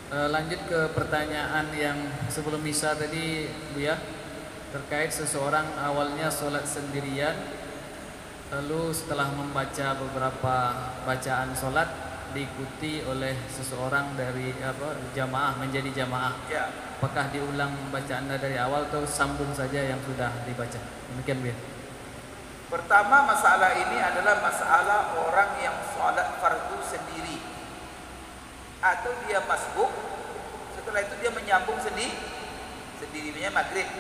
Lanjut ke pertanyaan yang sebelum Misa tadi, Bu ya, terkait seseorang awalnya sholat sendirian, lalu setelah membaca beberapa bacaan sholat diikuti oleh seseorang dari jamaah, menjadi jamaah. Ya. Apakah diulang bacaannya dari awal atau sambung saja yang sudah dibaca? Demikian Bu ya. Pertama, masalah ini adalah masalah orang yang sholat fardu sendiri atau dia masbuk, setelah itu dia menyambung sendirinya maghrib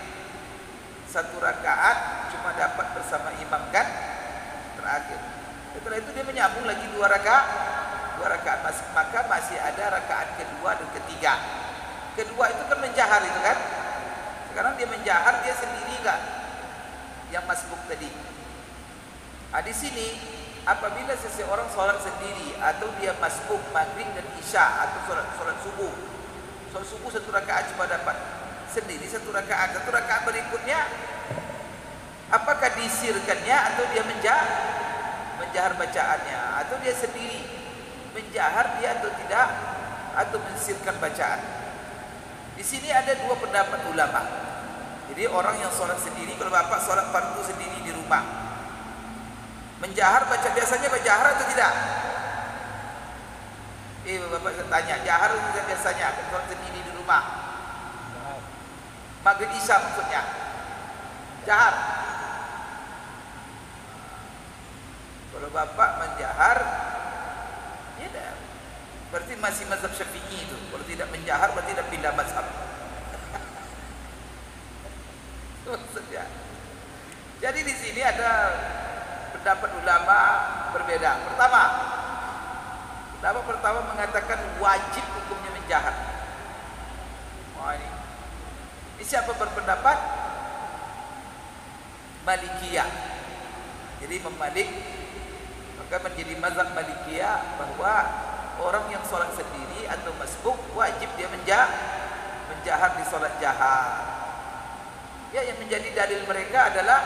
satu rakaat cuma dapat bersama imam kan terakhir. Setelah itu dia menyambung lagi dua rakaat maka masih ada rakaat kedua dan ketiga. Kedua itu kan menjahar itu kan. Sekarang dia menjahar, dia sendiri enggak yang masbuk tadi. Di sini apabila seseorang sholat sendiri atau dia masbuk maghrib dan isya atau sholat subuh satu rakaat cuma dapat sendiri satu rakaat berikutnya, apakah disirkannya atau dia menjahar bacaannya, atau dia sendiri menjahar dia atau tidak, atau mensirkan bacaan. Di sini ada dua pendapat ulama. Jadi orang yang sholat sendiri, kalau bapak sholat fardu sendiri di rumah, menjahar baca biasanya berjahar atau tidak? Bapak saya tanya, jahar atau tidak biasanya kalau sendiri di rumah? Maghrib isya maksudnya. Jahar. Kalau bapak menjahar, ya dah. Berarti masih mazhab Syafi'i itu. Kalau tidak menjahar berarti tidak pindah mazhab. Maksudnya. Jadi di sini ada pendapat ulama berbeda. Pendapat pertama mengatakan wajib hukumnya menjahar. Ini siapa berpendapat? Malikiyah. Jadi Imam Malik maka menjadi mazhab Malikiyah bahwa orang yang sholat sendiri atau masbuk wajib dia menjahar di sholat jahar. Ya, yang menjadi dalil mereka adalah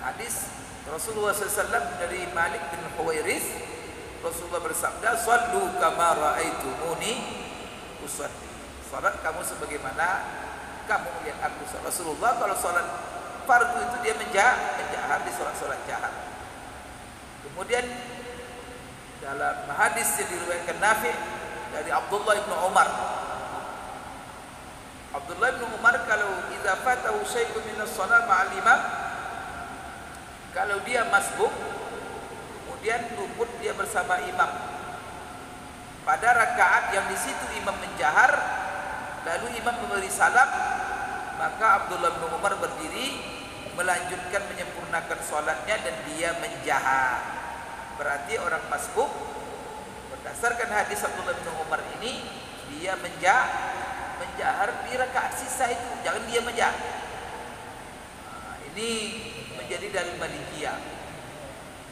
hadis Rasulullah SAW dari Malik bin Huwairis. Rasulullah bersabda, "Shallu kama ra'aitumuni usalli." Salat kamu sebagaimana kamu melihat aku salat. Rasulullah kalau salat fardu itu dia menjahar di salat-salat jahar. Kemudian dalam hadis yang diriwayatkan Nafi dari Abdullah bin Umar. Abdullah bin Umar kalau idza fatahu syai'un min as-shalah ma'al imam, kalau dia masbuk kemudian luput dia bersama imam pada rakaat yang di situ imam menjahar, lalu imam memberi salam, maka Abdullah bin Umar berdiri melanjutkan menyempurnakan sholatnya dan dia menjahar. Berarti orang masbuk berdasarkan hadis Abdullah bin Umar ini dia menjahar di rakaat sisa itu, jangan dia menjahar. Ini menjadi dalil Malikiyah.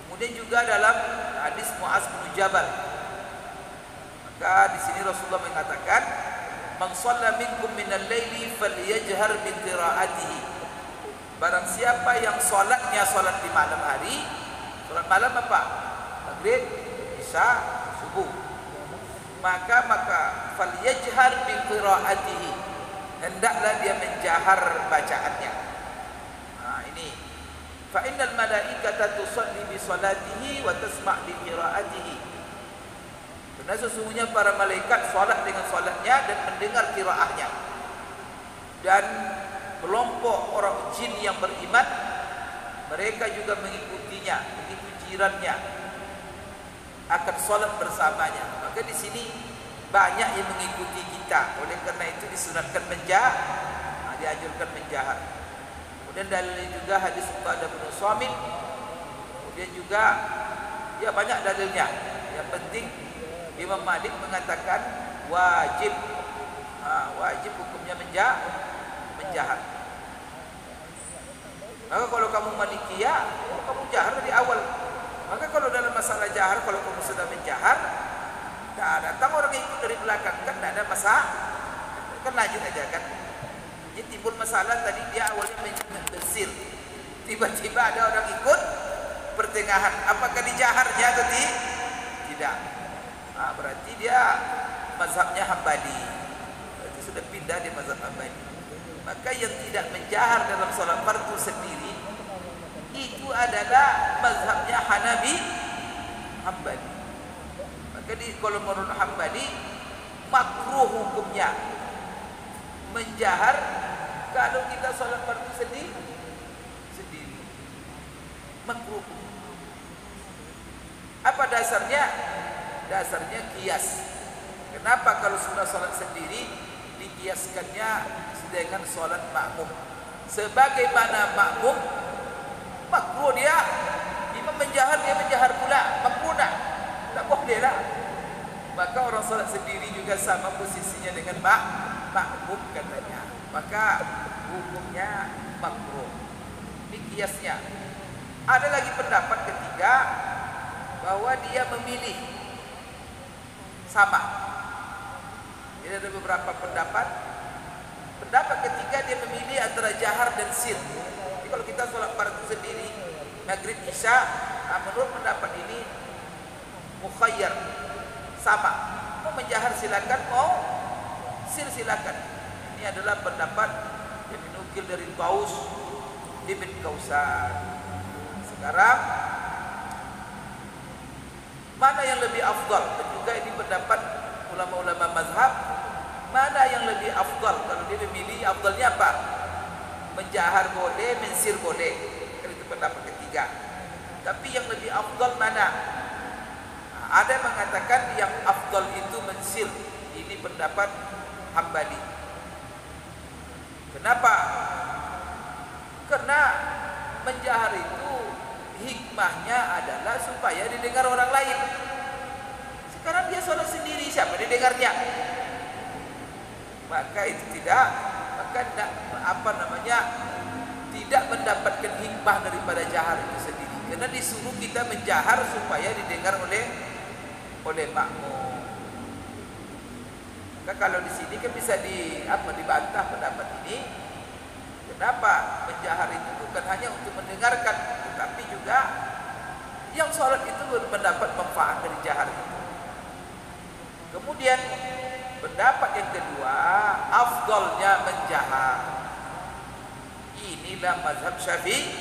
Kemudian juga dalam hadis Mu'az bin Jabal, maka di sini Rasulullah mengatakan, "Man shalla minkum minal laili falyajhar bi qiraatihi." Barang siapa yang salatnya salat di malam hari, salat malam apa? Maghrib, isya, subuh. Maka falyajhar bi qiraatihi. Hendaklah dia menjahar bacaannya. Ini fa innal malaikata tusalli bi salatihi wa tasma' bi qiraatihi. Karena sesungguhnya para malaikat salat dengan salatnya dan mendengar qiraahnya. Dan kelompok orang jin yang beriman mereka juga mengikutinya, begitu jirannya akan salat bersamanya. Maka di sini banyak yang mengikuti kita. Oleh karena itu disunatkan dianjurkan menjahar. Kemudian dalilnya juga hadis Ubadah bin Samit. Kemudian juga ya banyak dalilnya. Yang penting Imam Malik mengatakan wajib hukumnya menjahar. Maka kalau kamu Malikiyah, kamu jahar dari awal. Maka kalau dalam masalah jahar, kalau kamu sudah menjahar, datang orang ikut dari belakang kan tidak ada masalah, kan lanjut aja kan. Jadi timbul masalah tadi dia awalnya mensir, tiba-tiba ada orang ikut pertengahan, apakah dijaharnya atau tidak? Berarti dia mazhabnya Hambali. Itu sudah pindah di mazhab Hambali. Maka yang tidak menjahar dalam salat fardu sendiri itu adalah mazhabnya Hambali. Maka kalau menurut Hambali makruh hukumnya menjahar kalau kita salat fardu sendiri. Makruh. Apa dasarnya? Dasarnya kias. Kenapa kalau sudah salat sendiri dikiaskannya dengan salat makmum? Sebagaimana makmum makruh dia, imam menjahar dia menjahar pula, makruh tak boleh lah. Maka orang salat sendiri juga sama posisinya dengan makmum katanya. Maka hukumnya makruh. Ini kiasnya. Ada lagi pendapat ketiga bahwa dia memilih sama. Jadi ada beberapa pendapat. Pendapat ketiga dia memilih antara jahar dan sir. Jadi kalau kita sholat fardu sendiri, maghrib, isya, menurut pendapat ini mukhayyar, sama. Mau menjahar silakan, mau sir silakan. Ini adalah pendapat yang dinukil dari Taus Ibn Kausan. Sekarang mana yang lebih afdal? Dan juga ini pendapat ulama-ulama mazhab. Mana yang lebih afdal? Kalau dia memilih, afdalnya apa? Menjahar boleh, mensir boleh. Itu pendapat ketiga. Tapi yang lebih afdal mana? Ada yang mengatakan yang afdal itu mensir. Ini pendapat Hambali. Kenapa? Karena menjahar itu hikmahnya adalah supaya didengar orang lain. Sekarang dia sholat sendiri, siapa didengarnya? Maka itu tidak, tidak mendapatkan hikmah daripada jahar itu sendiri. Karena disuruh kita menjahar supaya didengar oleh makmum. Maka kalau di sini kan bisa dibantah pendapat ini. Kenapa menjahar itu bukan hanya untuk mendengarkan, tetapi juga yang sholat itu mendapat manfaat dari jahar itu. Kemudian pendapat yang kedua, afdalnya menjahar. Inilah mazhab Syafi'i.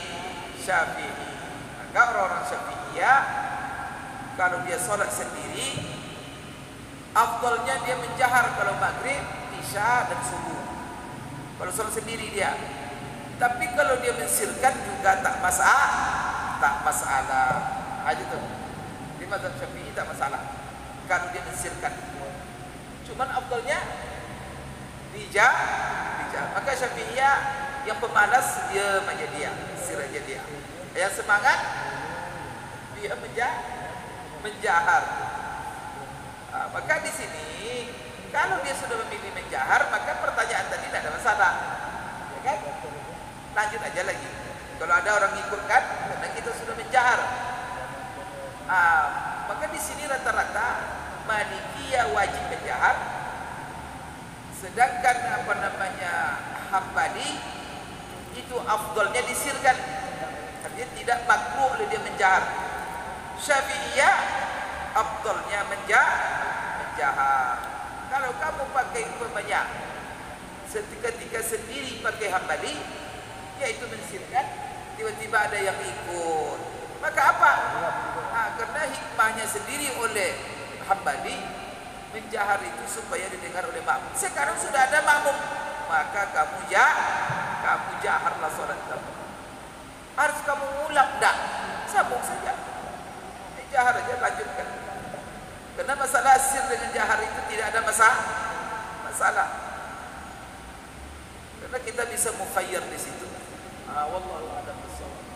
Maka orang-orang Syafi'iyah kalau dia sholat sendiri, afdalnya dia menjahar kalau maghrib, isya dan subuh. Kalau sholat sendiri dia. Tapi kalau dia mensirkan juga tak masalah. Aja tuh. Di mazhab Syafi'i tak masalah. Kalau dia mensirkan. Cuman afdalnya dijahar. Maka Syafi'iyah yang pemalas dia sir aja dia. Yang semangat dia menjahar. Maka di sini kalau dia sudah memilih menjahar, maka pertanyaan tadi tidak ada masalah. Ya kan? Lanjut aja lagi. Kalau ada orang ikutkan, karena kita sudah menjahar. Maka di sini rata-rata Malikiyah wajib menjahar. Sedangkan Hambali itu afdalnya disirkan. Artinya tidak makruh oleh dia menjahar. Syafi'iyah afdalnya menjahar. Kalau kamu pakai umpamanya ketika sendiri pakai Hambali, yaitu mensirkan, tiba-tiba ada yang ikut, maka apa? Karena hikmahnya sendiri oleh Hambali menjahar itu supaya didengar oleh makmum. Sekarang sudah ada makmum, maka kamu jaharlah sholat kamu. Harus kamu ulang tak? Sambung saja, jahar aja, lanjutkan. Karena masalah sir dengan jahar itu tidak ada masalah. Karena kita bisa mukhayyar di situ. Wallahu a'lam bishawab.